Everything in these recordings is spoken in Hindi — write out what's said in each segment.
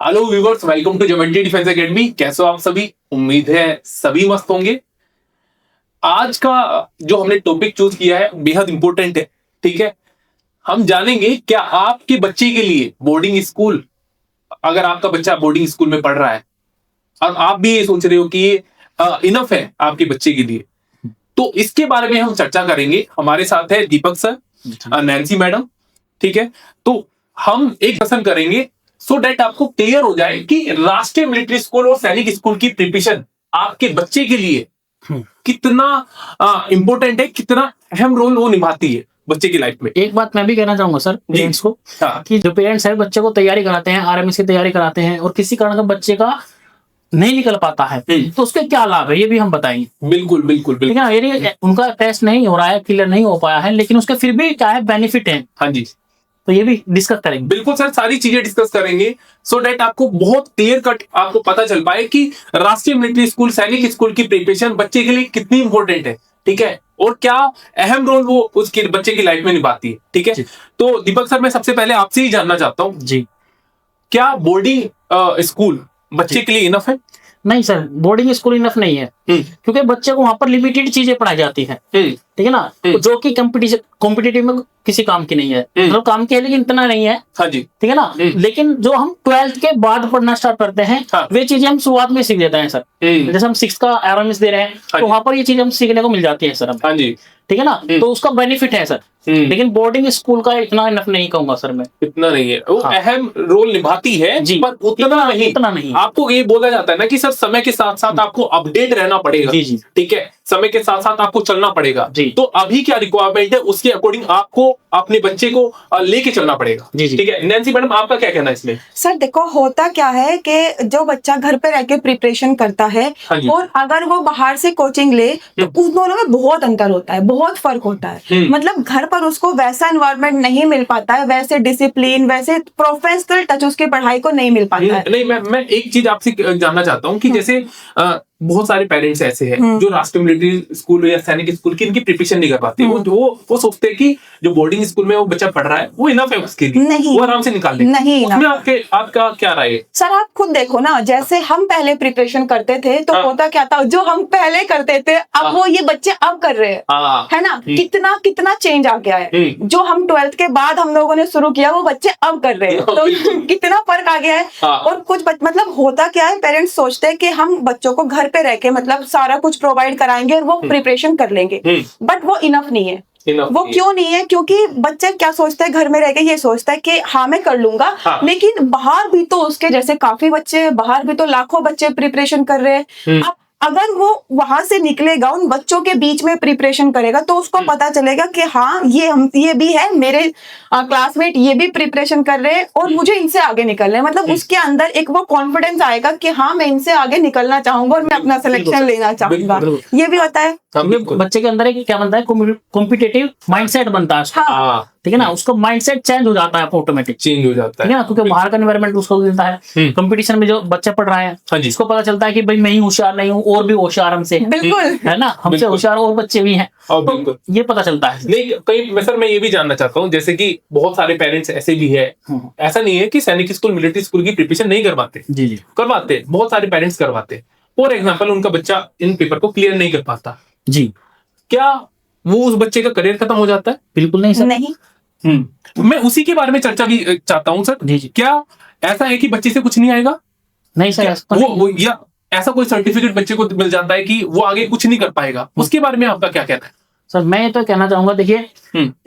Hello viewers, welcome to geometry defence academy. कैसे हो आप सभी? उम्मीद है सभी मस्त होंगे। आज का जो हमने टॉपिक चूज किया है बेहद इंपॉर्टेंट है। ठीक है, हम जानेंगे क्या आपके बच्चे के लिए बोर्डिंग स्कूल, अगर आपका बच्चा बोर्डिंग स्कूल में पढ़ रहा है और आप भी ये सोच रहे हो कि ये इनफ है आपके बच्चे के लिए, तो इसके बारे में हम चर्चा करेंगे। हमारे साथ है दीपक सर, नैन्सी मैडम। ठीक है, तो हम एक पसंद करेंगे सो डेट आपको क्लियर हो जाए कि राष्ट्रीय मिलिट्री स्कूल और सैनिक स्कूल की प्रिपरेशन आपके बच्चे के लिए कितना इंपॉर्टेंट है, कितना अहम रोल वो निभाती है बच्चे की लाइफ में। एक बात मैं भी कहना चाहूंगा सर पेरेंट्स को, कि जो पेरेंट्स है बच्चे को तैयारी कराते हैं, आरएमएस की तैयारी कराते हैं और किसी कारण का बच्चे का नहीं निकल पाता है तो उसके क्या लाभ है ये भी हम बताएंगे। बिल्कुल बिल्कुल ठीक है ना, यदि उनका टेस्ट नहीं हो रहा है, क्लियर नहीं हो पाया है, लेकिन उसके फिर भी क्या है बेनिफिट है। हाँ जी, तो ये भी डिस्कस करेंगे। बिल्कुल सर, सारी चीजें डिस्कस करेंगे सो डेट आपको बहुत क्लियर कट आपको पता चल पाए कि राष्ट्रीय मिलिट्री स्कूल, सैनिक स्कूल की प्रिपरेशन बच्चे के लिए कितनी इंपॉर्टेंट है। ठीक है, और क्या अहम रोल वो उसके बच्चे की लाइफ में निभाती है। ठीक है, तो दीपक सर मैं सबसे पहले आपसे ही जानना चाहता हूँ जी, क्या बोर्डिंग स्कूल बच्चे के लिए इनफ है? नहीं सर, बोर्डिंग स्कूल इनफ नहीं है, क्योंकि बच्चे को वहां पर लिमिटेड चीजें पढ़ाई जाती है। ठीक है ना, जो कि कॉम्पिटिटिव में किसी काम की नहीं है, मतलब काम की है लेकिन इतना नहीं है। हाँ जी, ठीक है ना, लेकिन जो हम 12th के बाद पढ़ना स्टार्ट करते हैं वे चीजें हम शुरुआत में सीख देते हैं सर। जैसे हम 6th का आरएमएस दे रहे हैं तो वहां पर ये चीजें हम सीखने को मिल जाती है सर। हाँ जी, ठीक है ना, तो उसका बेनिफिट है सर। लेकिन बोर्डिंग स्कूल का इतना इनफ नहीं कहूंगा सर मैं। इतना नहीं है, वो अहम रोल निभाती है जी, पर उतना नहीं। आपको ये बोला जाता है ना कि सर समय के साथ साथ आपको अपडेट रहना पड़ेगा। जी जी, ठीक है, समय के साथ साथ आपको चलना पड़ेगा। जी, तो अभी क्या रिक्वायरमेंट है उसके अकॉर्डिंग आपको अपने बच्चे को लेके चलना पड़ेगा। जी जी, ठीक है, नैन्सी मैडम आपका क्या कहना है इसमें? सर देखो, होता क्या है कि जो बच्चा घर पे रह के प्रिपरेशन करता है और अगर वो बाहर से कोचिंग ले तो उस दोनों में बहुत अंतर होता है, बहुत फर्क होता है। मतलब घर पर उसको वैसा एनवायरनमेंट नहीं मिल पाता है, वैसे डिसिप्लिन, वैसे प्रोफेशनल टच उसके पढ़ाई को नहीं मिल पाता है। नहीं, मैं एक चीज आपसे जानना चाहता हूँ कि जैसे बहुत सारे पेरेंट्स ऐसे हैं जो राष्ट्रीय मिलिट्री स्कूल या सैनिक स्कूल की इनकी प्रिपरेशन नहीं कर पाते। वो सोचते हैं कि जो बोर्डिंग स्कूल में वो बच्चा पढ़ रहा है वो इनफ है उसके लिए, नहीं, वो आराम से निकाल ले। नहीं, उसमें आपका क्या राय है? सर आप खुद देखो ना, जैसे हम पहले प्रिपरेशन करते थे तो होता क्या था, जो हम पहले करते थे अब वो ये बच्चे अब कर रहे हैं, है ना। कितना कितना चेंज आ गया है। जो हम 12th के बाद हम लोगों ने शुरू किया वो बच्चे अब कर रहे हैं, तो कितना फर्क आ गया है। और कुछ मतलब होता क्या है, पेरेंट्स सोचते हैं कि हम बच्चों को घर पे रह के मतलब सारा कुछ प्रोवाइड कराएंगे और वो प्रिपरेशन कर लेंगे, बट वो इनफ नहीं है। वो क्यों नहीं है? क्योंकि बच्चे क्या सोचते हैं, घर में रह के ये सोचता है कि हाँ मैं कर लूंगा, लेकिन बाहर भी तो उसके जैसे काफी बच्चे, बाहर भी तो लाखों बच्चे प्रिपरेशन कर रहे हैं। अब अगर वो वहां से निकलेगा, उन बच्चों के बीच में प्रिपरेशन करेगा तो उसको पता चलेगा कि हाँ ये भी है, मेरे क्लासमेट ये भी प्रिपरेशन कर रहे हैं और मुझे इनसे आगे निकलना है। मतलब उसके अंदर एक वो कॉन्फिडेंस आएगा कि हाँ मैं इनसे आगे निकलना चाहूंगा और मैं अपना सिलेक्शन लेना चाहूंगा। ये भी होता है बच्चे के अंदर एक क्या बनता है, कॉम्पिटिटिव माइंडसेट बनता है। हाँ, ठीक है ना, उसका माइंडसेट चेंज हो जाता है, ऑटोमेटिक चेंज हो जाता है। ठीक है ना, क्योंकि बाहर का एनवायरनमेंट उसको मिलता है। कंपटीशन में जो बच्चा पढ़ रहा है उसको पता चलता है कि भाई मैं ही होशियार नहीं हूँ, और भी होशियार हमसे, बिल्कुल है ना, हमसे होशियार और बच्चे भी हैं, तो ये पता चलता है। नहीं, कहीं सर मैं ये भी जानना चाहता हूँ, जैसे कि बहुत सारे पेरेंट्स ऐसे भी है, ऐसा नहीं है कि सैनिक स्कूल, मिलिट्री स्कूल की प्रिपरेशन नहीं करवाते। जी जी, करवाते, बहुत सारे पेरेंट्स करवाते। फॉर एग्जाम्पल उनका बच्चा इन पेपर को क्लियर नहीं कर पाता जी, क्या वो उस बच्चे का करियर खत्म हो जाता है? बिल्कुल नहीं सर, नहीं। मैं उसी के बारे में चर्चा भी चाहता हूँ सर। जी जी, क्या ऐसा है कि बच्चे से कुछ नहीं आएगा? नहीं सर, वो या ऐसा कोई सर्टिफिकेट बच्चे को मिल जाता है कि वो आगे कुछ नहीं कर पाएगा? उसके बारे में आपका क्या कहना है? सर मैं तो कहना चाहूंगा, देखिए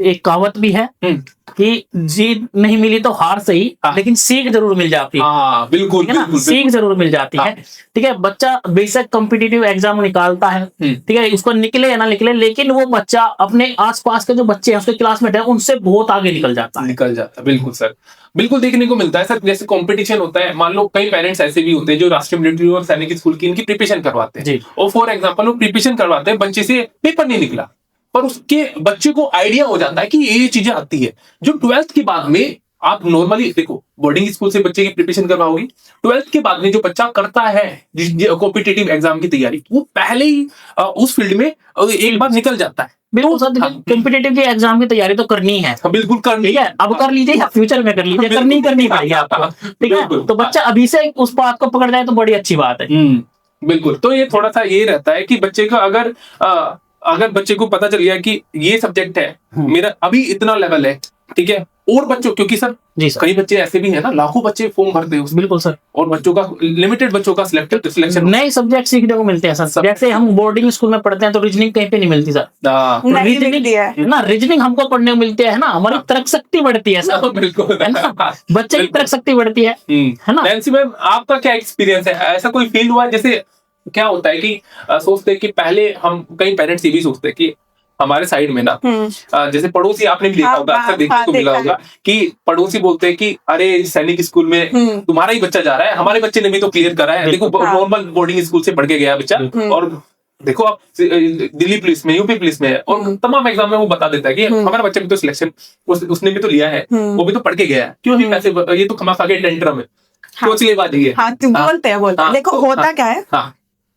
एक कहावत भी है कि जीत नहीं मिली तो हार सही, लेकिन सीख जरूर मिल जाती है। बिल्कुल, है ना, सीख जरूर मिल जाती है। ठीक है, बच्चा बेशक कॉम्पिटिटिव एग्जाम निकालता है, ठीक है, उसको निकले या ना निकले, लेकिन वो बच्चा अपने आसपास के जो बच्चे हैं, उसके क्लासमेट है, उनसे बहुत आगे निकल जाता है। बिल्कुल सर, बिल्कुल देखने को मिलता है सर। जैसे कंपटीशन होता है, मान लो कई पेरेंट्स ऐसे भी होते हैं जो राष्ट्रीय मिलिट्री और सैनिक स्कूल की इनकी प्रिपरेशन करवाते हैं, और फॉर एग्जाम्पल वो प्रिपरेशन करवाते हैं, बच्चे से पेपर नहीं निकला, पर उसके बच्चे को आइडिया हो जाता है कि ये चीजें आती है। जो 12th के बाद में आप नॉर्मली देखो बोर्डिंग स्कूल से बच्चे की प्रिपरेशन करवाओगी, 12th के बाद में जो बच्चा करता है कॉम्पिटिटिव एग्जाम की तैयारी, वो पहले ही उस फील्ड में एक बार निकल जाता है। बिल्कुल सर, कॉम्पिटिटिव के एग्जाम की तैयारी तो करनी है, बिल्कुल करनी है। अब कर लीजिए, फ्यूचर में कर लीजिए, करनी पड़ेगी आपको, ठीक है। तो बच्चा अभी से उस बात को पकड़ जाए तो बड़ी अच्छी बात है। बिल्कुल। तो ये थोड़ा सा ये रहता है कि बच्चे का अगर बच्चे को पता चल गया कि ये सब्जेक्ट है मेरा अभी इतना लेवल है, ठीक है, और बच्चों, क्योंकि सर जी सर, कई बच्चे ऐसे भी हैं ना, लाखों बच्चे फॉर्म भरते हैं। बिल्कुल सर, और बच्चों का लिमिटेड बच्चों का सिलेक्शन, नए सब्जेक्ट सीखने को मिलते हैं सर। जैसे हम बोर्डिंग स्कूल में पढ़ते हैं तो रीजनिंग कहीं पे नहीं मिलती सर, रीजनिंग हमको पढ़ने को मिलती है ना, हमारी तर्क शक्ति बढ़ती है सर, बिल्कुल है ना, बच्चे की तर्क शक्ति बढ़ती है ना। नैन्सी मैम, आपका क्या एक्सपीरियंस है? ऐसा कोई फील हुआ जैसे क्या होता है कि सोचते हैं कि पहले हम, कई पेरेंट्स ये भी सोचते हैं कि हमारे साइड में ना, जैसे पड़ोसी, आपने भी देखा होगा, अक्सर देखने को मिला होगा कि पड़ोसी बोलते हैं कि अरे सैनिक स्कूल में तुम्हारा ही बच्चा जा रहा है, हमारे बच्चे ने भी तो क्लियर करा है, देखो नॉर्मल बोर्डिंग स्कूल से पढ़ के गया बच्चा, और देखो आप दिल्ली पुलिस में, यूपी पुलिस में, और तमाम एग्जाम में वो बता देता है कि हमारे बच्चे भी तो सिलेक्शन उसने भी तो लिया है, वो भी तो पढ़ के गया है, क्यों ही पैसे, ये तो खमाखा के टेंटरम है, सोचलेबाजी है। बोलते हैं। देखो होता क्या है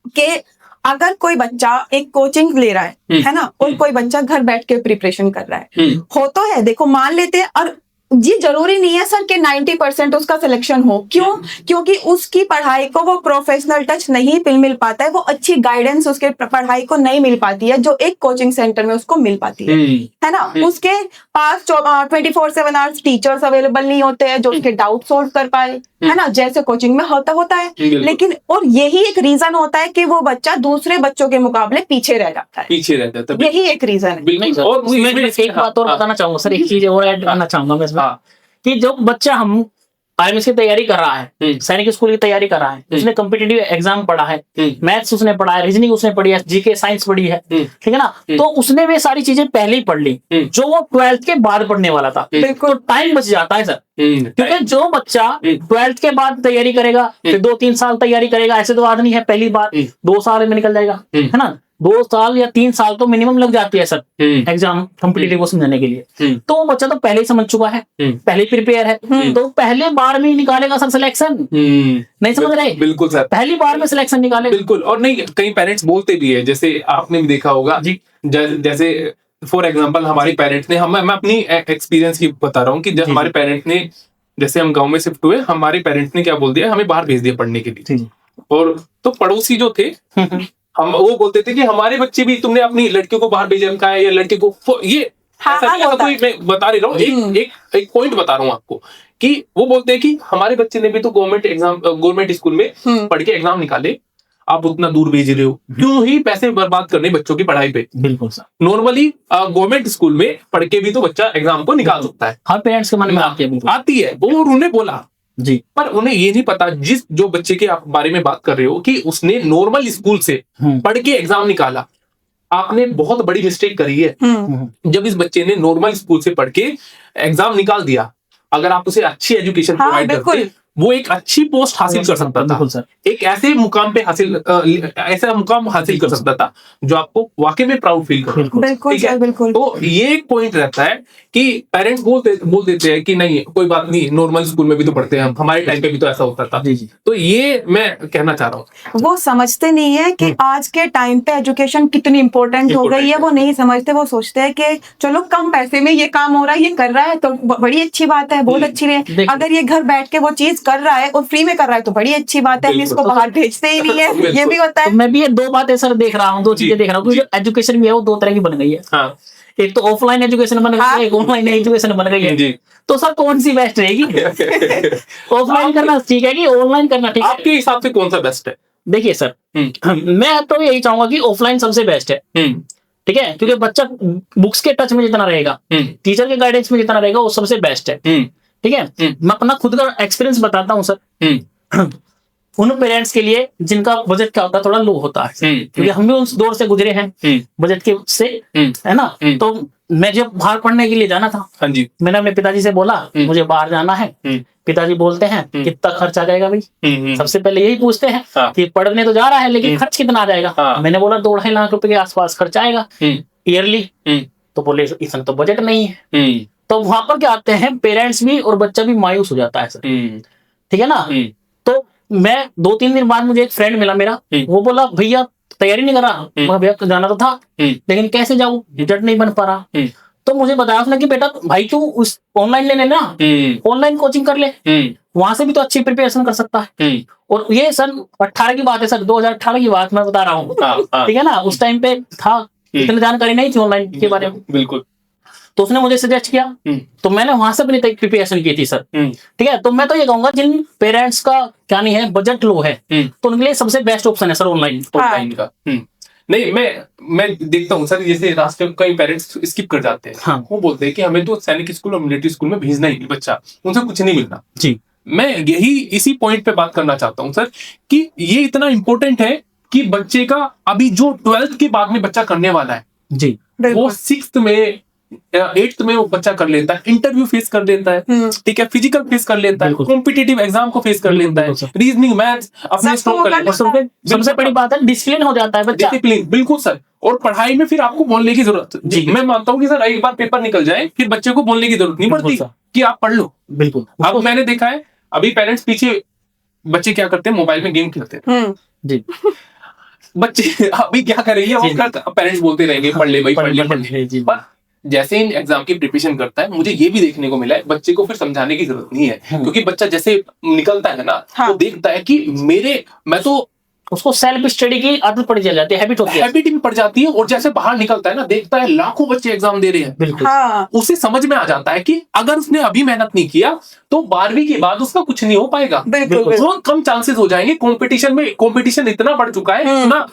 कि अगर कोई बच्चा एक कोचिंग ले रहा है ना, और कोई बच्चा घर बैठ के प्रिपरेशन कर रहा है, हो तो है, देखो मान लेते हैं, और ये जरूरी नहीं है सर कि 90% उसका सिलेक्शन हो। क्यों? क्योंकि उसकी पढ़ाई को वो प्रोफेशनल टच नहीं मिल पाता है, वो अच्छी गाइडेंस उसके पढ़ाई को नहीं मिल पाती है जो एक कोचिंग सेंटर में उसको मिल पाती है ना। उसके पास 24/7 आवर्स टीचर्स अवेलेबल नहीं होते हैं जो उसके डाउट सोल्व कर पाए, है ना, जैसे कोचिंग में होता है। लेकिन और यही एक रीजन होता है कि वो बच्चा दूसरे बच्चों के मुकाबले पीछे रह जाता है, यही एक रीजन है। और मैं एक बात और बताना चाहूंगा सर, एक चीज और ऐड करना चाहूंगा मैं इसमें, कि जो बच्चा हम IMS की तैयारी कर रहा है, सैनिक स्कूल की तैयारी कर रहा है, उसने कॉम्पिटिटिव एग्जाम पढ़ा है, मैथ्स उसने पढ़ा है, रीजनिंग उसने पढ़ी है, जीके साइंस पढ़ी है, ठीक है ना, तो उसने वे सारी चीजें पहले ही पढ़ ली जो वो 12th के बाद पढ़ने वाला था। तो टाइम बच जाता है सर, क्योंकि जो बच्चा 12th के बाद तैयारी करेगा, फिर 2-3 साल तैयारी करेगा, ऐसे तो बात नहीं है पहली बार 2 साल में निकल जाएगा, है ना, 2 साल या 3 साल तो मिनिमम लग जाती है सर एग्जाम कॉम्पिटिटिव को समझने के लिए। तो वो बच्चा तो पहले ही समझ चुका है, पहले ही प्रिपेयर है, तो पहले बार में ही निकालेगा सर सिलेक्शन। नहीं समझ रहे? बिल्कुल सर, पहली बार में सिलेक्शन निकालेगा। बिल्कुल। और नहीं, कई पेरेंट्स बोलते भी है, जैसे आपने भी देखा होगा जी, जैसे फॉर एग्जाम्पल हमारे पेरेंट्स ने, मैं अपनी एक्सपीरियंस की बता रहा हूँ कि जब हमारे पेरेंट्स ने, जैसे हम गाँव में शिफ्ट हुए, हमारे पेरेंट्स ने क्या बोल दिया, हमें बाहर भेज दिया पढ़ने के लिए, और तो पड़ोसी जो थे हम वो बोलते थे कि हमारे बच्चे भी, तुमने अपनी लड़कियों को बाहर भेज रखा है या लड़के को, ये ऐसा नहीं, कोई मैं बता नहीं रहा हूँ, एक पॉइंट बता रहा हूँ आपको, कि वो बोलते हैं कि हमारे बच्चे ने भी तो गवर्नमेंट स्कूल में पढ़ के एग्जाम निकाले, आप उतना दूर भेज रहे हो, क्यों ही पैसे बर्बाद करने बच्चों की पढ़ाई पे। बिल्कुल सर, नॉर्मली गवर्नमेंट स्कूल में पढ़ के भी तो बच्चा एग्जाम को निकाल सकता है, हर पेरेंट्स के मन में आती है, और उन्हें बोला जी, पर उन्हें ये नहीं पता, जो बच्चे के आप बारे में बात कर रहे हो कि उसने नॉर्मल स्कूल से पढ़ के एग्जाम निकाला, आपने बहुत बड़ी मिस्टेक करी है। जब इस बच्चे ने नॉर्मल स्कूल से पढ़ के एग्जाम निकाल दिया, अगर आप उसे अच्छी एजुकेशन प्रोवाइड करते, वो एक अच्छी पोस्ट हासिल कर सकता था, एक ऐसे मुकाम पे ऐसा मुकाम हासिल कर सकता था जो आपको वाकई में प्राउड फील करे। बिल्कुल। तो ये एक पॉइंट रहता है कि पेरेंट्स बोल देते हैं कि नहीं कोई बात नहीं, नॉर्मल स्कूल में भी तो पढ़ते हैं हम, हमारे टाइम पे भी तो ऐसा होता था। तो ये मैं कहना चाह रहा हूँ, वो समझते नहीं है कि आज के टाइम पे एजुकेशन कितनी इंपॉर्टेंट हो गई है, वो नहीं समझते। वो सोचते हैं कि चलो कम पैसे में ये काम हो रहा है, ये कर रहा है तो बड़ी अच्छी बात है, बहुत अच्छी है। अगर ये घर बैठ के वो चीज कर रहा है और फ्री में कर रहा है तो बड़ी अच्छी बात है, इसको बाहर भेजते ही नहीं है, ये भी होता है। मैं भी ये 2 बातें सर देख रहा हूँ, 2 चीजें देख रहा हूँ, क्योंकि एजुकेशन भी है वो 2 तरह की बन गई है। एक तो ऑफलाइन एजुकेशन बन गई है, एक ऑनलाइन एजुकेशन बन गई है। तो सर कौन सी बेस्ट रहेगी? ऑफलाइन करना ठीक है कि ऑनलाइन करना ठीक है? आपके हिसाब से कौन सा बेस्ट है? देखिए सर, मैं तो यही चाहूंगा कि ऑफलाइन सबसे बेस्ट है, ठीक है, क्योंकि बच्चा बुक्स के टच में जितना रहेगा, टीचर के गाइडेंस में जितना रहेगा, वो सबसे बेस्ट है, ठीक है। मैं अपना खुद का एक्सपीरियंस बताता हूँ सर। उन पेरेंट्स के लिए जिनका बजट क्या होता है, थोड़ा लो होता है, क्योंकि हम भी उस दौर से गुजरे हैं बजट के से, है ना। तो मैं जब बाहर पढ़ने के लिए जाना था, मैंने अपने पिताजी से बोला मुझे बाहर जाना है। पिताजी बोलते हैं कितना खर्च आ जाएगा भाई? सबसे पहले यही पूछते हैं कि पढ़ने तो जा रहा है लेकिन खर्च कितना आ जाएगा? मैंने बोला 2-2.5 लाख रुपए के आसपास खर्च आएगा ईयरली। तो बोले इतना तो बजट नहीं है। तो वहां पर क्या आते हैं, पेरेंट्स भी और बच्चा भी मायूस हो जाता है सर, ठीक है ना। तो मैं 2-3 दिन बाद मुझे एक फ्रेंड मिला मेरा, वो बोला भैया तैयारी नहीं कर रहा, मैं भैया जाना तो था लेकिन कैसे जाऊं, रिजल्ट नहीं बन पा रहा। तो मुझे बताया उसने कि बेटा भाई तू उस ऑनलाइन ले लेना, ऑनलाइन कोचिंग कर ले, वहां से भी तो अच्छी प्रिपरेशन कर सकता है। और ये सन 18 की बात है सर, 2018 की बात मैं बता रहा हूँ, ठीक है ना। उस टाइम पे था, इतनी जानकारी नहीं थी ऑनलाइन के बारे में। बिल्कुल। तो उसने मुझे सजेस्ट किया, तो मैंने वहां से अपनी प्रिपरेशन की थी सर, ठीक है। तो मैं तो ये कहूंगा जिन पेरेंट्स का क्या नहीं है, बजट लो है, तो उनके लिए सबसे बेस्ट ऑप्शन है सर ऑनलाइन का। नहीं, मैं देखता हूँ सर, जैसे रास्ते में कई पेरेंट्स स्किप कर जाते हैं। हाँ। वो बोलते हैं कि हमें तो सैनिक स्कूल और मिलिट्री स्कूल में भेजना ही नहीं, बच्चा उनसे कुछ नहीं मिलना जी। मैं यही इसी पॉइंट पे बात करना चाहता हूँ सर, कि ये इतना इंपॉर्टेंट है कि बच्चे का अभी जो 12th के बाद में बच्चा करने वाला है जी, वो 6th में 8th में वो बच्चा कर लेता है, इंटरव्यू फेस कर लेता है, ठीक है, फिजिकल फेस कर लेता है, कॉम्पिटिटिव एग्जाम को फेस कर लेता है, रीजनिंग मैथ्स अपने स्ट्रॉन्ग कर लेता है। सबसे बड़ी बात है डिसिप्लिन हो जाता है बच्चा, डिसिप्लिन, बिल्कुल सर। और पढ़ाई में फिर आपको बोलने की जरूरत जी, मैं मानता हूँ कि सर एक बार पेपर निकल जाए फिर बच्चे को बोलने की जरूरत नहीं पड़ती कि आप पढ़ लो। बिल्कुल। अब मैंने देखा है अभी पेरेंट्स पीछे बच्चे क्या करते हैं, मोबाइल में गेम खेलते हैं जी। बच्चे अभी क्या करेंगे, वो पेरेंट्स बोलते रहेंगे पढ़ ले भाई, पढ़ ले। पर जैसे इन एग्जाम की प्रिपरेशन करता है, मुझे ये भी देखने को मिला है बच्चे को फिर समझाने की जरूरत नहीं है, क्योंकि बच्चा जैसे निकलता है ना, वो देखता है कि मैं तो, उसको सेल्फ स्टडी की आदत पड़ जाती है, हैबिट होती है, हैबिट भी पड़ जाती है। और जैसे बाहर निकलता है ना, देखता है लाखों बच्चे एग्जाम दे रहे हैं, बिल्कुल। उसे समझ में आ जाता है कि अगर उसने अभी मेहनत नहीं किया तो 12वीं के बाद उसका कुछ नहीं हो पाएगा, बहुत कम चांसेस हो जाएंगे। कंपटीशन इतना बढ़ चुका है,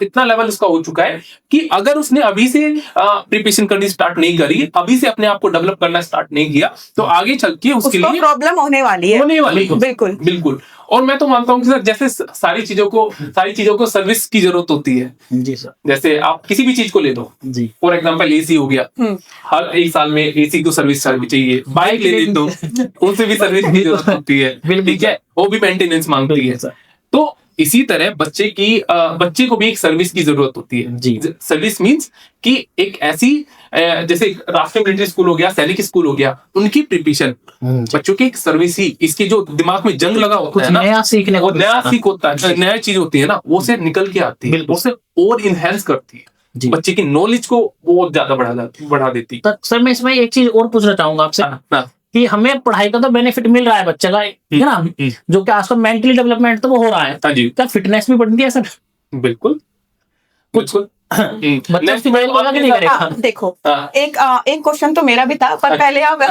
इतना लेवल उसका हो चुका है कि अगर उसने अभी से प्रिपरेशन करनी स्टार्ट नहीं करी, अभी से अपने आप को डेवलप करना स्टार्ट नहीं किया, तो आगे चल के उसके लिए प्रॉब्लम होने वाली है। बिल्कुल बिल्कुल। और मैं तो मानता हूँ कि सर जैसे सारी चीजों को सर्विस की जरूरत होती है जी सर। जैसे आप किसी भी चीज को ले लो जी, फॉर एग्जाम्पल एसी हो गया, हर एक साल में एसी को सर्विस चाहिए, बाइक ले लेते हो उनसे भी सर्विस की जरूरत होती है, ठीक है, वो भी मेंटेनेंस मांगती है। तो इसी तरह बच्चे को भी एक सर्विस की जरूरत होती है जी। सर्विस मींस कि एक ऐसी जैसे राष्ट्रीय मिलिट्री स्कूल हो गया, सैनिक स्कूल हो गया, उनकी प्रिपरेशन बच्चों की एक सर्विस ही, इसकी जो दिमाग में जंग लगा होता है ना, नया सीखने को, नया सीख होता है, नया चीज होती है ना, वो से निकल के आती है, वो से और इनहेंस करती है, बच्चे की नॉलेज को बहुत ज्यादा बढ़ा देती है। सर मैं इसमें एक चीज और पूछना चाहूंगा आपसे कि हमें पढ़ाई का तो बेनिफिट मिल रहा है बच्चे का, है ना, जो कि आजकल मेंटली डेवलपमेंट तो वो हो रहा है, क्या फिटनेस भी बढ़ती है सर? बिल्कुल कुछ देखो एक क्वेश्चन तो मेरा भी था, पर पहले आप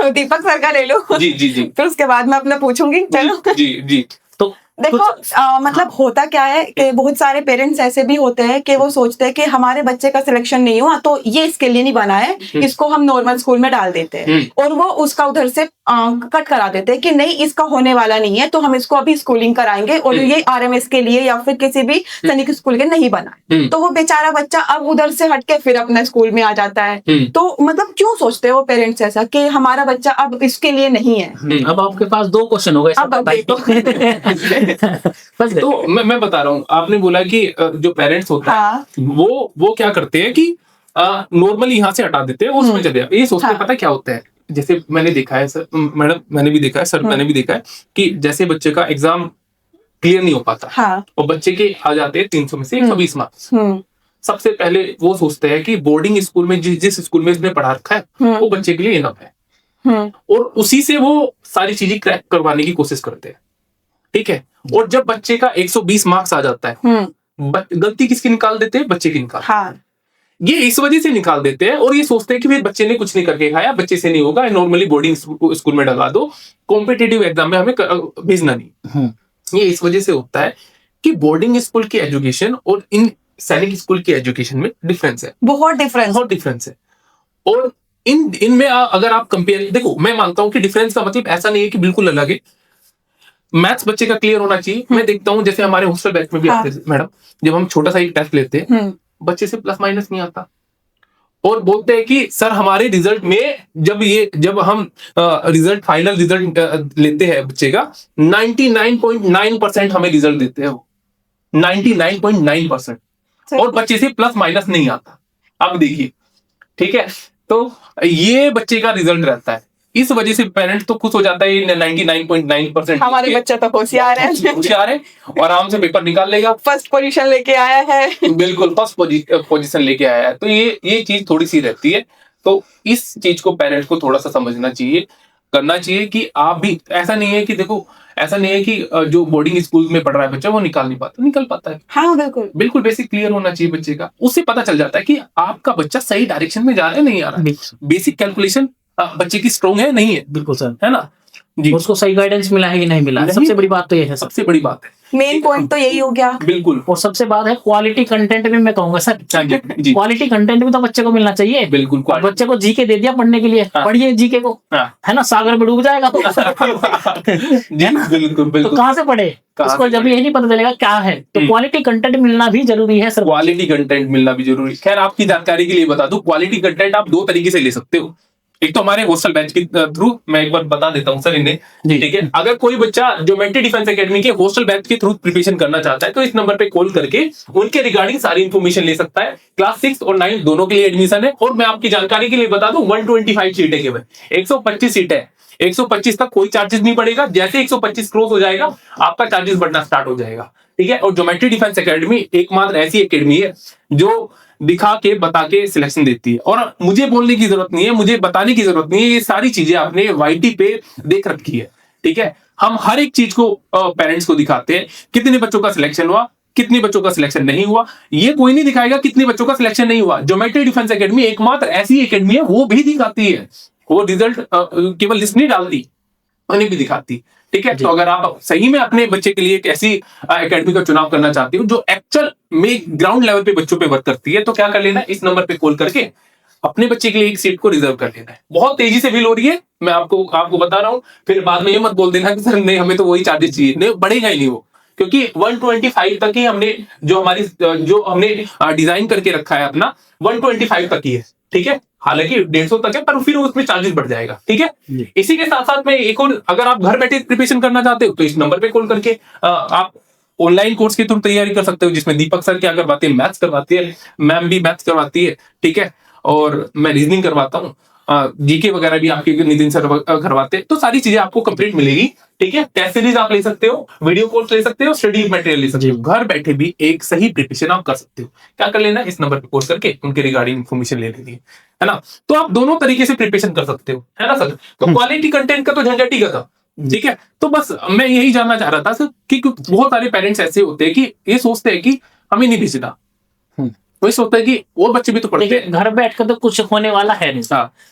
दीपक सर का ले लो जी जी जी, फिर उसके बाद मैं अपना पूछूंगी। चलो जी जी। तो देखो मतलब होता क्या है कि बहुत सारे पेरेंट्स ऐसे भी होते हैं कि वो सोचते हैं कि हमारे बच्चे का सिलेक्शन नहीं हुआ तो ये इसके लिए नहीं बना है, इसको हम नॉर्मल स्कूल में डाल देते हैं, और वो उसका उधर से कट करा देते हैं कि नहीं इसका होने वाला नहीं है तो हम इसको अभी स्कूलिंग कराएंगे, और ये आरएमएस के लिए या फिर किसी भी सैनिक स्कूल के नहीं बना है, तो वो बेचारा बच्चा अब उधर से हटके फिर अपने स्कूल में आ जाता है। तो मतलब क्यों सोचते हैं वो पेरेंट्स ऐसा कि हमारा बच्चा अब इसके लिए नहीं है? अब आपके पास 2 क्वेश्चन हो गए। तो मैं बता रहा हूँ, आपने बोला कि जो पेरेंट्स होता है वो क्या करते हैं कि नॉर्मली यहाँ से हटा देते हैं और उसमें चले जाते हैं। ये सोचते हैं, पता क्या होता है, जैसे मैंने देखा है सर, मैडम मैंने भी देखा है, सर मैंने भी देखा है कि जैसे बच्चे का एग्जाम क्लियर नहीं हो पाता और बच्चे के आ जाते हैं 300 में से 120 मार्क्स, सबसे पहले वो सोचते हैं कि बोर्डिंग स्कूल में जिस स्कूल में इसने पढ़ा रखा है वो बच्चे के लिए इनफ है, और उसी से वो सारी चीजें क्रैक करवाने की कोशिश करते हैं, ठीक है। और जब बच्चे का 120 मार्क्स आ जाता है, गलती किसकी निकाल देते हैं? बच्चे की निकाल ये इस वजह से निकाल देते हैं, और ये सोचते हैं कि फिर बच्चे ने कुछ नहीं करके खाया, बच्चे से नहीं होगा, नॉर्मली बोर्डिंग स्कूल में डलवा दो, कॉम्पिटिटिव एग्जाम में हमें भेजना नहीं। ये इस वजह से होता है कि बोर्डिंग स्कूल की एजुकेशन और इन सैनिक स्कूल की एजुकेशन में डिफरेंस है, बहुत डिफरेंस है। और इनमें अगर आप कंपेयर, देखो मैं मानता हूं कि डिफरेंस का मतलब ऐसा नहीं है कि बिल्कुल अलग है, मैथ्स बच्चे का क्लियर होना चाहिए। मैं देखता हूं जैसे हमारे हॉस्टल बैच में भी आते हैं मैडम, जब हम छोटा सा एक टेस्ट लेते हैं बच्चे से प्लस माइनस नहीं आता, और बोलते हैं कि सर हमारे रिजल्ट में जब हम रिजल्ट फाइनल रिजल्ट लेते हैं बच्चे का 99.9% हमें रिजल्ट देते हैं, वो 99.9%, और बच्चे से प्लस माइनस नहीं आता। अब देखिए, ठीक है, तो ये बच्चे का रिजल्ट रहता है। इस वजह से पेरेंट्स तो खुश हो जाता है 99.9% हमारे बच्चा तो होशियार है, होशियार है और आराम से पेपर निकाल लेगा, फर्स्ट पोजीशन लेके आया है। बिल्कुल फर्स्ट पोजीशन लेके आया है। तो ये चीज थोड़ी सी रहती है। तो इस चीज को पेरेंट्स को थोड़ा सा समझना चाहिए, करना चाहिए कि आप भी, ऐसा नहीं है कि देखो, ऐसा नहीं है कि जो बोर्डिंग स्कूल में पढ़ रहा है बच्चा वो निकाल पाता है। हाँ बिल्कुल, बिल्कुल बेसिक क्लियर होना चाहिए बच्चे का, उससे पता चल जाता है कि आपका बच्चा सही डायरेक्शन में जा रहा है नहीं आ रहा है। बेसिक कैलकुलेशन बच्चे की स्ट्रॉन्ग है नहीं है, बिल्कुल सर, है ना जी। उसको सही गाइडेंस मिला है कि नहीं मिला, सबसे बड़ी बात तो ये है, सबसे बड़ी बात है, मेन पॉइंट तो यही हो गया। बिल्कुल। और सबसे बात है क्वालिटी कंटेंट भी, मैं कहूंगा सर जी, क्वालिटी कंटेंट भी तो बच्चे को मिलना चाहिए। बिल्कुल। बच्चे को जीके दे दिया पढ़ने के लिए, पढ़िए जीके को, है ना, सागर में डूब जाएगा तो जी बिल्कुल बिल्कुल। तो कहाँ से पढ़े, उसको जब ये नहीं पता चलेगा क्या है। तो क्वालिटी कंटेंट मिलना भी जरूरी है सर, क्वालिटी कंटेंट मिलना भी जरूरी। खैर आपकी जानकारी के लिए बता दूं, क्वालिटी कंटेंट आप 2 तरीके से ले सकते हो। एक तो हमारे हॉस्टल बैच के थ्रू, मैं एक बार बता देता हूँ सर इन्हें, ठीक है। अगर कोई बच्चा ज्योमेट्री डिफेंस एकेडमी के हॉस्टल बैच के थ्रू प्रिपरेशन करना चाहता है तो इस नंबर पे कॉल करके उनके रिगार्डिंग सारी इंफॉर्मेशन ले सकता है। क्लास 6 और 9 दोनों के लिए एडमिशन है। और मैं आपकी जानकारी के लिए बता दूं 125 सीटें केवल, 125 सीटें, 125 तक कोई चार्जेस नहीं पड़ेगा। जैसे 125 क्रॉस हो जाएगा आपका चार्जेस बढ़ना स्टार्ट हो जाएगा, ठीक है। और ज्योमेट्री डिफेंस एकेडमी एकमात्र ऐसी एकेडमी है जो दिखा के बता के सिलेक्शन देती है। और मुझे बोलने की जरूरत नहीं है, मुझे बताने की जरूरत नहीं है, ये सारी चीजें आपने वाईटी पे देख रखी है, ठीक है। हम हर एक चीज को पेरेंट्स को दिखाते हैं, कितने बच्चों का सिलेक्शन हुआ, कितने बच्चों का सिलेक्शन नहीं हुआ। ये कोई नहीं दिखाएगा कितने बच्चों का सिलेक्शन नहीं हुआ। ज्योमेट्री डिफेंस एकेडमी एकमात्र ऐसी एकेडमी है वो भी दिखाती है, वो रिजल्ट केवल लिस्ट नहीं डालती, उन्हें भी दिखाती, ठीक है। तो अगर आप सही में अपने बच्चे के लिए एक ऐसी एकेडमी का चुनाव करना चाहते हो जो एक्चुअल में ग्राउंड लेवल पे बच्चों पे वर्क करती है, तो क्या कर लेना है, इस नंबर पे कॉल करके अपने बच्चे के लिए एक सीट को रिजर्व कर लेना है। बहुत तेजी से फिल हो रही है, मैं आपको बता रहा हूं। फिर बाद में ये मत बोल देना कि सर नहीं हमें तो वही चार्जेस चाहिए, नहीं बढ़ेगा ही नहीं वो, क्योंकि 125 तक ही हमने जो हमने डिजाइन करके रखा है अपना 125 तक ही है, ठीक है। हालांकि 150 तक है पर फिर उसमें चार्जेस बढ़ जाएगा, ठीक है। इसी के साथ साथ में एक और, अगर आप घर बैठे प्रिपरेशन करना चाहते हो तो इस नंबर पे कॉल करके आप ऑनलाइन कोर्स के थ्रू तैयारी कर सकते हो, जिसमें दीपक सर क्या करवाते हैं, मैथ्स करवाती है, मैम भी मैथ्स करवाती है, ठीक है। और मैं रीजनिंग करवाता हूँ, जीके वगैरह भी आपके नितिन सर करवाते हैं। तो सारी चीजें आपको कंप्लीट मिलेगी, ठीक है। टेस्ट सीरीज आप ले सकते हो, वीडियो कोर्स ले सकते हो, स्टडी मटेरियल ले सकते हो, घर बैठे भी एक सही प्रिपरेशन आप कर सकते हो। क्या कर लेना, इस नंबर पे कॉल करके उनके रिगार्डिंग इन्फॉर्मेशन ले लेनी है ना। तो आप दोनों तरीके से प्रिपरेशन कर सकते हो, है ना सर। तो क्वालिटी कंटेंट का तो झंझट ही का था, ठीक है। तो बस मैं यही जानना चाह रहा था सर कि बहुत सारे पेरेंट्स ऐसे होते हैं कि ये सोचते हैं कि हमें नहीं भेजना, वही सोचता है कि वो बच्चे भी तो पढ़ते हैं। घर बैठकर तो कुछ होने वाला है नहीं,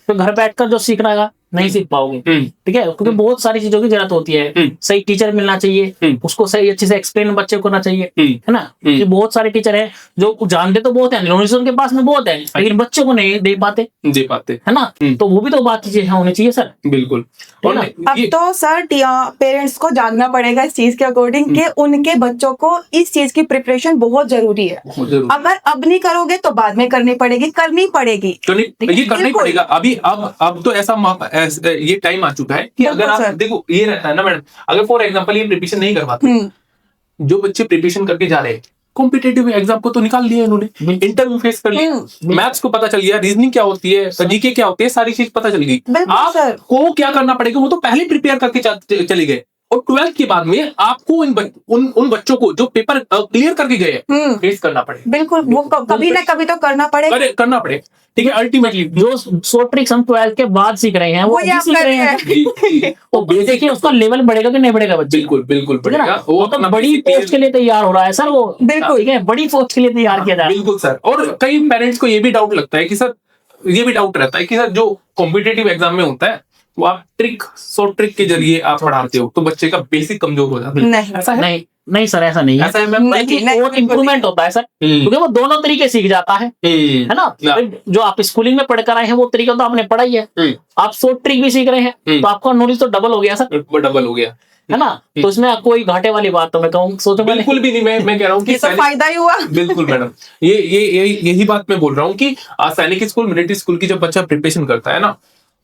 तो घर बैठकर जो सीखना है नहीं सीख पाओगे, ठीक है। क्योंकि बहुत सारी चीजों की जरूरत होती है, सही टीचर मिलना चाहिए, उसको सही अच्छे से एक्सप्लेन बच्चे को करना चाहिए, है ना। कि बहुत सारे टीचर हैं जो जानते तो बहुत है, नॉलेज उनके पास में बहुत है, लेकिन बच्चों को नहीं दे पाते, है ना। तो वो भी तो बात चीजें होनी चाहिए सर, बिल्कुल। और अब तो सर पेरेंट्स को जानना पड़ेगा इस चीज के अकॉर्डिंग कि उनके बच्चों को इस चीज की प्रिपरेशन बहुत जरूरी है। अगर अब नहीं करोगे तो बाद में करनी पड़ेगी, करनी पड़ेगी, ये करना ही पड़ेगा। अभी अब तो ऐसा ये टाइम आ चुका है कि अगर आप देखो, ये रहता है ना मैडम, अगर फॉर एग्जांपल ये प्रिपरेशन नहीं करवाते, जो बच्चे प्रिपरेशन करके जा रहे हैं कॉम्पिटेटिव एग्जाम को तो निकाल लिया इन्होंने, इंटरव्यू फेस कर लिया, मैथ्स को पता चल गया, रीजनिंग क्या होती है, जीके क्या होती है, सारी चीज पता चल गई। आपको क्या करना पड़ेगा, वो तो पहले प्रिपेयर करके चले गए। और 12th के बाद में आपको उन बच्चों को जो पेपर क्लियर करके गए फेस करना पड़ेगा। बिल्कुल, वो कभी ना कभी तो करना पड़ेगा, ठीक है। अल्टीमेटली जो शॉर्ट ट्रिक्स हम 12th के बाद सीख रहे हैं वो सीख रहे हैं, तो देखिए उसका लेवल बढ़ेगा कि नहीं बढ़ेगा बच्चे। बिल्कुल बढ़ेगा। वो तो बड़ी पोस्ट के लिए तैयार हो रहा है सर, वो बिल्कुल ठीक है, बड़ी पोस्ट के लिए तैयार किया जा रहा है। बिल्कुल सर। और कई पेरेंट्स को ये भी डाउट लगता है कि सर, ये भी डाउट रहता है कि सर जो कॉम्पिटेटिव एग्जाम में होता है वो आप शॉर्ट ट्रिक के जरिए आप पढ़ाते हो तो बच्चे का बेसिक कमजोर हो जाता है। ऐसा है? नहीं सर, ऐसा नहीं है, ऐसा है मैम। और इम्प्रूवमेंट होता है सर, क्योंकि वो दोनों तरीके सीख जाता है ना। जो आप स्कूलिंग में पढ़कर आए हैं वो तरीका तो आपने पढ़ा ही है, आप शॉर्ट ट्रिक भी सीख रहे हैं तो आपका नॉलेज तो डबल हो गया सर, डबल हो गया, है ना। तो इसमें कोई घाटे वाली बात तो मैं कहूँ सोचो बिल्कुल भी नहीं। मैं कह रहा हूँ कि फायदा ही हुआ। बिल्कुल मैडम, यही बात मैं बोल रहा हूँ कि सैनिक स्कूल, मिलिट्री स्कूल की जब बच्चा प्रिपरेशन करता है ना,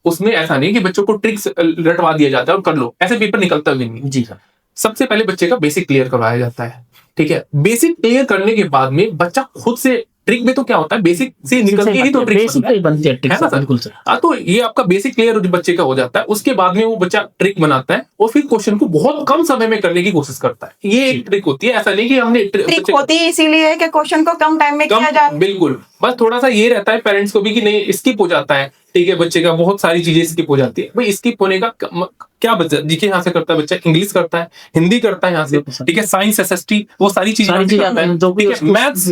उसमें ऐसा नहीं कि बच्चों को ट्रिक्स रटवा दिया जाता है और कर लो, ऐसे पेपर निकलता भी नहीं जी सर। सबसे पहले बच्चे का बेसिक क्लियर करवाया जाता है, ठीक है। बेसिक क्लियर करने के बाद में बच्चा खुद से ट्रिक में तो क्या होता है, बेसिक से निकल के ही तो ट्रिक बनती है ना सर? बिल्कुल सर। तो ये आपका बेसिक क्लियर बच्चे का हो जाता है, उसके बाद में वो बच्चा ट्रिक बनाता है और फिर क्वेश्चन को बहुत कम समय में करने की कोशिश करता है। ये एक ट्रिक होती है, ऐसा नहीं कि हमने ट्रिक होती है इसीलिए कि क्वेश्चन को कम टाइम में किया जाए। बिल्कुल, बस थोड़ा सा ये रहता है पेरेंट्स को भी कि नहीं स्किप हो जाता है, ठीक है, बच्चे का बहुत सारी चीजें स्किप हो जाती है। भाई स्किप होने का क्या बच्चा देखिए यहाँ से करता है, बच्चा इंग्लिश करता है, हिंदी करता है यहाँ से, ठीक है, साइंस SST वो सारी चीजें करता है, ठीक है, मैथ्स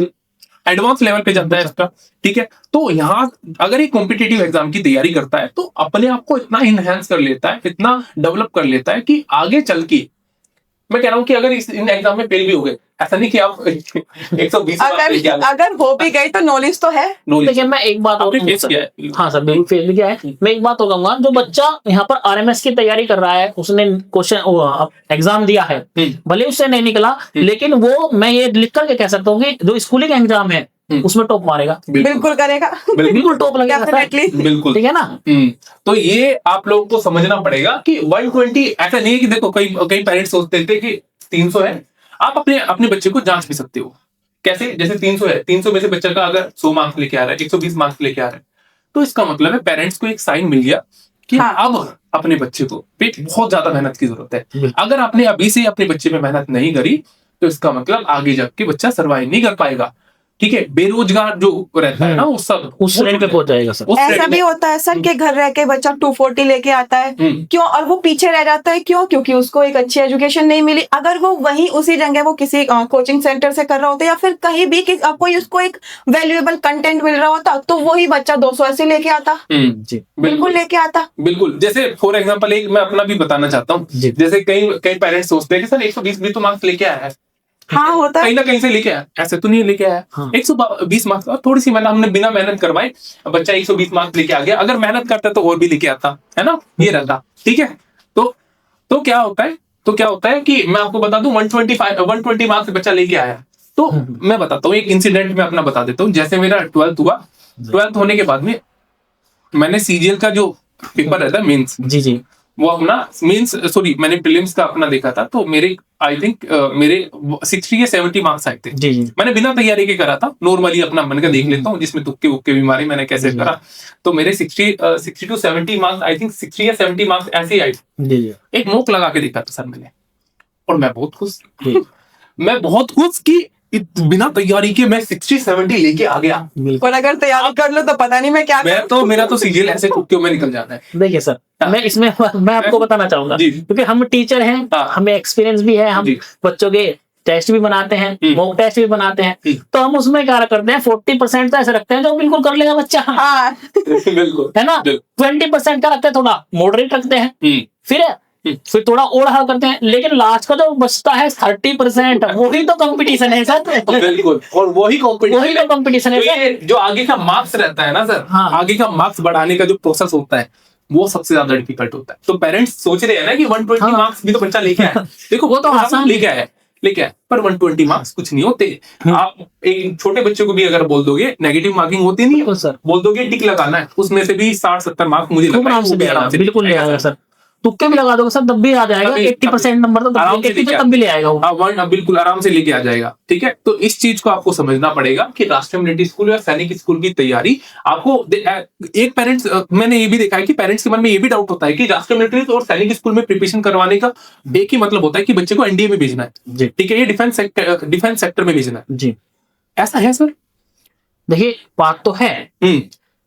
एडवांस लेवल पे जाता है इसका, ठीक है। तो यहाँ अगर एक कॉम्पिटिटिव एग्जाम की तैयारी करता है तो अपने आप को इतना इनहेंस कर लेता है, इतना डेवलप कर लेता है कि आगे चल के मैं कह रहा हूँ कि अगर इन एग्जाम में फेल भी हो गए, ऐसा नहीं कि आप 120 अगर हो भी गई तो नॉलेज तो है। देखिए मैं एक बात और हाँ सर बिल्कुल फेल भी किया है। मैं एक बात और कहूंगा, जो बच्चा यहाँ पर RMS की तैयारी कर रहा है, उसने क्वेश्चन एग्जाम दिया है, भले उससे नहीं निकला, लेकिन वो मैं ये लिख करके कह सकता हूँ कि जो स्कूलिंग एग्जाम है उसमें टॉप मारेगा, बिल्कुल करेगा, बिल्कुल टॉप लगेगा, बिल्कुल, ठीक है ना। तो ये आप लोगों को समझना पड़ेगा कि 120 ऐसा नहीं है कि देखो कई पेरेंट्स सोचते थे कि 300 है, आप अपने बच्चे को जांच भी सकते हो। कैसे? जैसे 300 है, 300 में से बच्चा का अगर 100 मार्क्स लेके आ रहा है, 120 मार्क्स लेके आ रहा है, तो इसका मतलब है पेरेंट्स को एक साइन मिल गया कि हाँ। अब अपने बच्चे को पे बहुत ज्यादा मेहनत की जरूरत है। अगर आपने अभी से अपने बच्चे पे मेहनत नहीं करी तो इसका मतलब आगे जाके बच्चा सर्वाइव नहीं कर पाएगा, ठीक है। बेरोजगार जो रहता है ना वो सब उस रेंज पे पहुंच जाएगा सर। ऐसा भी होता है सर कि घर रह के बच्चा 240 लेके आता है, क्यों? और वो पीछे रह जाता है, क्यों? क्योंकि उसको एक अच्छी एजुकेशन नहीं मिली। अगर वो वहीं उसी जगह वो किसी कोचिंग सेंटर से कर रहा होता या फिर कहीं भी कोई उसको एक वैल्यूएबल कंटेंट मिल रहा होता तो वही बच्चा 280 लेके आता, जी बिल्कुल लेके आता, बिल्कुल। जैसे फॉर एग्जाम्पल एक मैं अपना भी बताना चाहता हूँ, जैसे कई पेरेंट्स सोचते हैं कि सर 120 भी तो मार्क्स लेके आया है, हाँ होता है, कहीं ना कहीं से लेके आया, ऐसे तो नहीं लेके आया। हाँ। 120 मार्क्स और थोड़ी सी हमने बिना मेहनत करवाए बच्चा 120 मार्क्स लेके आ गया। अगर मेहनत करता तो और भी लेके आता, है ना, ये रहता, ठीक है। तो क्या होता है कि मैं आपको बता दूं 120 मार्क्स बच्चा लेके आया। तो मैं बताता हूँ एक इंसिडेंट में अपना बता देता हूँ। जैसे मेरा 12th हुआ, 12th होने के बाद में मैंने CGL का जो पेपर रहता है मेंस, जी वो अपना मीन्स सॉरी मैंने प्रीलिम्स का अपना देखा था, तो मेरे आई थिंक मेरे 60 या 70 मार्क्स आए थे। जी मैंने बिना तैयारी के करा था, नॉर्मली अपना मन का देख लेता हूँ जिसमें तुक्के वुक्के भी मारे मैंने कैसे करा। तो मेरे 60 to 70 मार्क्स, आई थिंक 60 या 70 मार्क्स ऐसे ही आए। जी एक मॉक लगा के देखा था सर मैंने, और मैं बहुत खुश मैं बहुत खुश कि बिना तैयारी के मैं 60-70 लेके आ गया। और अगर तैयारी कर लो तो पता नहीं मैं क्या मेरा तो CGL ऐसे तुक्के में निकल जाता है। देखिए सर मैं इसमें मैं आपको बताना चाहूंगा, क्योंकि हम टीचर हैं, हमें एक्सपीरियंस भी है, हम बच्चों के टेस्ट भी बनाते हैं, मॉक टेस्ट भी बनाते हैं, तो हम उसमें क्या करते हैं 40% तो ऐसे रखते हैं जो बिल्कुल कर लेगा बच्चा, हाँ बिल्कुल, है ना। 20% का रखते हैं, थोड़ा मॉडरेट रखते हैं, फिर थोड़ा और हाल करते हैं, लेकिन लास्ट का जो बचता है 30% वही तो कंपटीशन है सर। बिल्कुल, और वही तो कंपटीशन है सर। जो आगे का मार्क्स रहता है ना सर, हाँ। आगे का मार्क्स बढ़ाने का जो प्रोसेस होता है वो सबसे ज्यादा डिफिकल्ट होता है। तो पेरेंट्स सोच रहे हैं ना कि 120 हाँ। मार्क्स भी तो बच्चा लेके आया, देखो वो तो आसान लेके आया, पर 120 मार्क्स कुछ नहीं होते। आप एक छोटे बच्चे को भी अगर बोल दोगे नेगेटिव मार्किंग होती नहीं है सर, बोल दोगे टिक लगाना है, उसमें से भी 60-70 मार्क्स मुझे लगता है बिल्कुल ले आएगा सर। तुक्के भी लगा दोगे सर तब भी आ जाएगा, 80% नंबर तो तब भी ले आएगा वो, बिल्कुल आराम से लेके आ जाएगा, ठीक है। तो इस चीज को आपको समझना पड़ेगा कि राष्ट्रीय मिलिट्री स्कूल या सैनिक स्कूल की तैयारी आपको एक पेरेंट्स, मैंने ये भी देखा है कि पेरेंट्स के मन में ये भी डाउट होता है कि राष्ट्रीय मिलिट्री और सैनिक स्कूल में प्रिपरेशन करवाने का एक ही मतलब होता है कि बच्चे को NDA में भेजना है, ठीक है, ये डिफेंस सेक्टर में भेजना है जी। ऐसा है सर? देखिए बात तो है,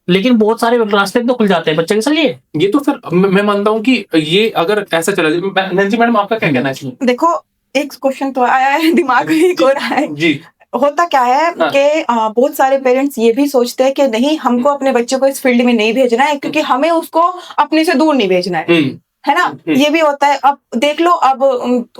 लेकिन बहुत सारे रास्ते तो खुल जाते हैं बच्चे के लिए। ये तो सर मैं मानता हूँ कि ये अगर ऐसा चला जाए। नैन्सी मैडम आपका क्या कहना है? देखो एक क्वेश्चन तो आया है दिमाग में ही हो रहा है जी। होता क्या है कि बहुत सारे पेरेंट्स ये भी सोचते हैं कि नहीं हमको अपने बच्चे को इस फील्ड में नहीं भेजना है क्योंकि हमें उसको अपने से दूर नहीं भेजना है ना, ये भी होता है। अब देख लो, अब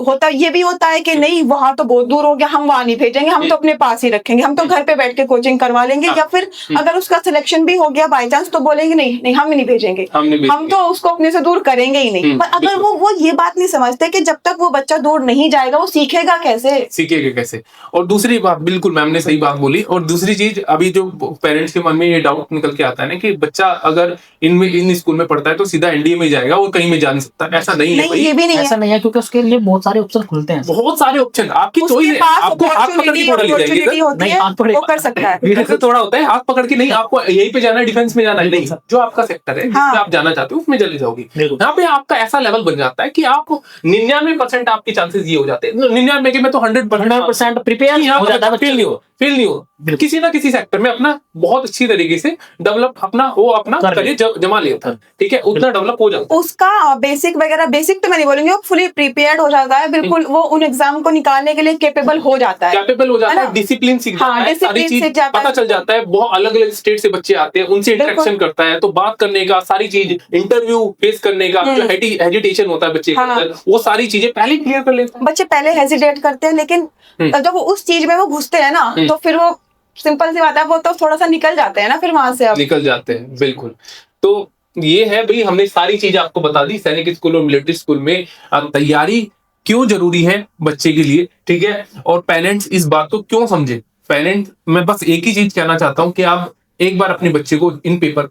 होता ये भी होता है कि नहीं वहां तो बहुत दूर हो गया, हम वहां नहीं भेजेंगे, हम तो अपने पास ही रखेंगे, हम तो घर पे बैठ के कोचिंग करवा लेंगे, या फिर अगर उसका सिलेक्शन भी हो गया बाय चांस तो बोलेंगे नहीं हम नहीं भेजेंगे, हम तो उसको अपने से दूर करेंगे ही नहीं। पर अगर वो ये बात नहीं समझते कि जब तक वो बच्चा दूर नहीं जाएगा वो सीखेगा कैसे। और दूसरी बात, बिल्कुल मैम ने सही बात बोली। और दूसरी चीज, अभी जो पेरेंट्स के मन में ये डाउट निकल के आता है ना कि बच्चा अगर इन स्कूल में पढ़ता है तो सीधा NDA में जाएगा और कहीं में जा जा नहीं सकता, ऐसा नहीं है नहीं, भाई। ये भी नहीं ऐसा है। नहीं है, क्योंकि उसके लिए बहुत सारे ऑप्शन खुलते हैं। बहुत सारे ऑप्शन, आपकी उसके चॉइस है, पास आपको हाथ पकड़ के थोड़ा ले जाएंगे अपॉर्चुनिटी इधर। होती नहीं, है, हाथ पकड़- वो कर सकता है। ऐसे थोड़ा होता है हाथ पकड़ के, नहीं आपको यहीं पे जाना है, डिफेंस में जाना है, नहीं, जो आपका सेक्टर है जिसमें हाँ। आप जाना चाहते हो उसमें चले जाओगे। बिल्कुल। यहाँ पे आपका ऐसा लेवल बन जाता है कि आप 99% आपके चांसेस ये हो जाते हैं, 99 के मैं तो 100% प्रिपेयर हो जाता है फील नहीं हो, फील नहीं हो, बिल्कुल। किसी ना किसी सेक्टर में अपना बहुत अच्छी तरीके से डेवलप अपना कर करियर जमा लेता है, ठीक है, उतना डेवलप हो जाता है। उसका बेसिक वगैरह, बेसिक तो मैं नहीं बोलूंगी, वो फुली प्रिपेयर्ड हो जाता है, बिल्कुल वो उन एग्जाम को निकालने के लिए कैपेबल हो जाता है। कैपेबल हो जाता है है, ना? डिसिप्लिन सीख जाता हाँ, है, सारी डिसिप्लिन चीज सीख जाता पता है। चल जाता है। बहुत अलग अलग स्टेट से बच्चे आते हैं, उनसे इंटरेक्शन करता है, तो बात करने का सारी चीज, इंटरव्यू फेस करने का जो हेजिटेशन होता है बच्चे के हाँ। अंदर, वो सारी चीजें पहले क्लियर कर लेता है। बच्चे पहले हेजिटेट करते हैं, लेकिन जब वो उस चीज में वो घुसते हैं ना, तो फिर वो सिंपल सी बात है, वो तो थोड़ा सा निकल जाते हैं ना फिर वहां से। अब निकल जाते हैं, बिल्कुल। तो ये है भाई, हमने सारी चीजें आपको बता दी, सैनिक स्कूल और मिलिट्री स्कूल में तैयारी क्यों जरूरी है बच्चे के लिए, ठीक है, और पेरेंट्स इस बात को क्यों समझे। पेरेंट्स, मैं बस एक ही चीज कहना चाहता हूँ कि आप एक बार अपने बच्चे को इन पेपर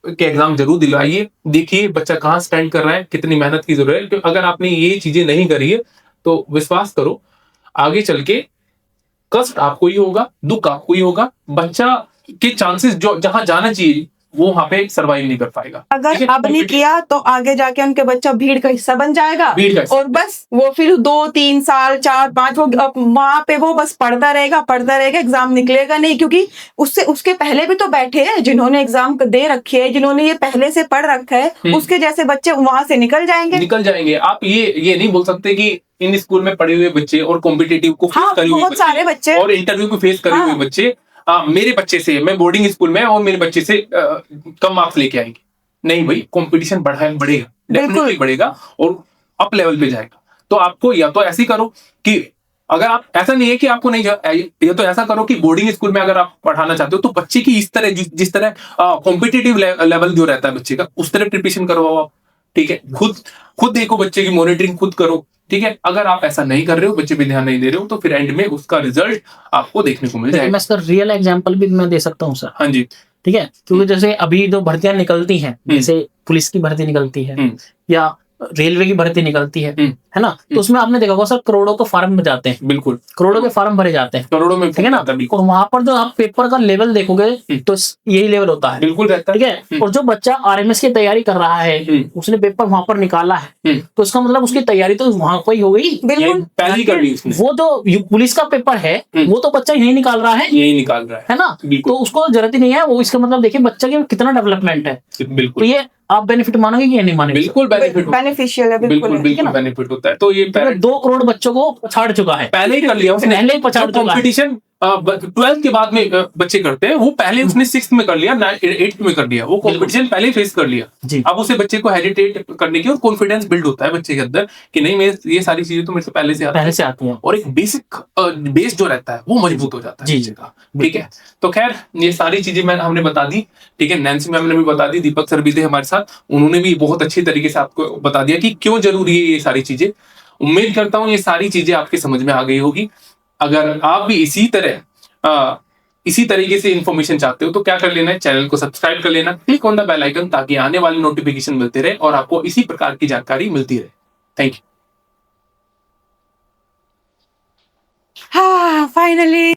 के एग्जाम जरूर दिलाइए, देखिए बच्चा कहाँ स्टैंड कर रहा है, कितनी मेहनत की जरूरत है। क्योंकि अगर आपने ये चीजें नहीं करी है तो विश्वास करो, आगे चल के कष्ट आपको ही होगा, दुख आपको ही होगा, बच्चा के चांसेस जो जहां जाना चाहिए वो वहां पे सरवाइव नहीं कर पाएगा। ठीक अगर है? अब नहीं किया तो आगे जाके उनके बच्चा भीड़ का हिस्सा बन जाएगा, भीड़ का हिस्सा। और बस वो फिर 2-3 साल 4-5 वो वहां पे वो बस पढ़ता रहेगा, एग्जाम निकलेगा नहीं। क्योंकि उसके पहले भी तो बैठे हैं जिन्होंने एग्जाम दे रखे है, जिन्होंने ये पहले से पढ़ रखा है, उसके जैसे बच्चे वहां से निकल जाएंगे। आप ये नहीं बोल सकते कि इन स्कूल में पढ़े हुए बच्चे और कॉम्पिटिटिव को फेस हाँ, करे हुए बहुत सारे बच्चे और इंटरव्यू को फेस करे हुए हाँ। बच्चे मेरे बच्चे से, मैं बोर्डिंग स्कूल में और मेरे बच्चे से कम मार्क्स लेके आएंगे। नहीं भाई, कंपटीशन बढ़ेगा, डेफिनेटली बढ़ेगा और अप लेवल पे जाएगा। तो आपको या तो ऐसे करो कि अगर आप, ऐसा नहीं है कि आपको नहीं, या तो ऐसा करो कि बोर्डिंग स्कूल में अगर आप पढ़ाना चाहते हो तो बच्चे की इस तरह जिस तरह कॉम्पिटिटिव लेवल जो रहता है बच्चे का, उस तरह प्रिपरेशन करवाओ आप, ठीक है। खुद देखो, बच्चे की मॉनिटरिंग खुद करो, ठीक है। अगर आप ऐसा नहीं कर रहे हो, बच्चे पे ध्यान नहीं दे रहे हो, तो फिर एंड में उसका रिजल्ट आपको देखने को मिल जाएगा। मैं इसका रियल एग्जांपल भी मैं दे सकता हूँ सर। हाँ जी। ठीक है, क्योंकि जैसे अभी जो भर्तियां निकलती हैं, जैसे पुलिस की भर्ती निकलती है या रेलवे की भर्ती निकलती है ना, तो उसमें आपने देखा होगा सर, करोड़ों के फॉर्म जाते हैं, बिल्कुल करोड़ों के फॉर्म भरे जाते हैं, करोड़ों में, ठीक है ना। और वहां पर जो आप पेपर का लेवल देखोगे तो यही लेवल होता है, बिल्कुल रहता ठीक है। और जो बच्चा आरएमएस की तैयारी कर रहा है, उसने पेपर वहां पर निकाला है, तो इसका मतलब उसकी तैयारी तो वहां पर ही हो गई, बिल्कुल। पहली कर ली उसने। वो जो पुलिस का पेपर है वो तो बच्चा यही निकाल रहा है, यही निकाल रहा है ना, बिल्कुल। तो उसको जरूरत ही नहीं है। वो इसका मतलब देखिए बच्चा के कितना डेवलपमेंट है, तो बिल्कुल ये आप बेनिफिट मानोगे कि नहीं मानोगे? बिल्कुल बेनिफिट, बेनिफिशियल है, बिल्कुल बिल्कुल। बिल्कुल बेनिफिट होता है। तो ये 2 करोड़ बच्चों को पछाड़ चुका है, पहले ही कर लिया उसने, पहले ही पछाड़ चुका है। कॉम्पिटिशन 12th के बाद में बच्चे करते हैं, वो पहले उसने 6th में कर लिया, 8th में कर लिया, वो कॉम्पिटिशन पहले ही फेस कर लिया जी। अब उसे बच्चे को हेजिटेट करने की और कॉन्फिडेंस बिल्ड होता है बच्चे के अंदर कि नहीं, मैं ये सारी चीजें तो मेरे से पहले से आती है, और एक बेसिक बेस जो रहता है वो मजबूत हो जाता है बच्चे का, ठीक है। तो खैर, ये सारी चीजें हमने बता दी, ठीक है। नैन्सी मैम ने भी बता दी, दीपक सर भी थे हमारे साथ, उन्होंने भी बहुत अच्छी तरीके से आपको बता दिया कि क्यों जरूरी है ये सारी चीजें। उम्मीद करता हूँ ये सारी चीजें आपकी समझ में आ गई होगी। अगर आप भी इसी तरीके से इंफॉर्मेशन चाहते हो तो क्या कर लेना है, चैनल को सब्सक्राइब कर लेना, click on the bell icon, ताकि आने वाली नोटिफिकेशन मिलते रहे और आपको इसी प्रकार की जानकारी मिलती रहे। Thank you. हाँ, फाइनली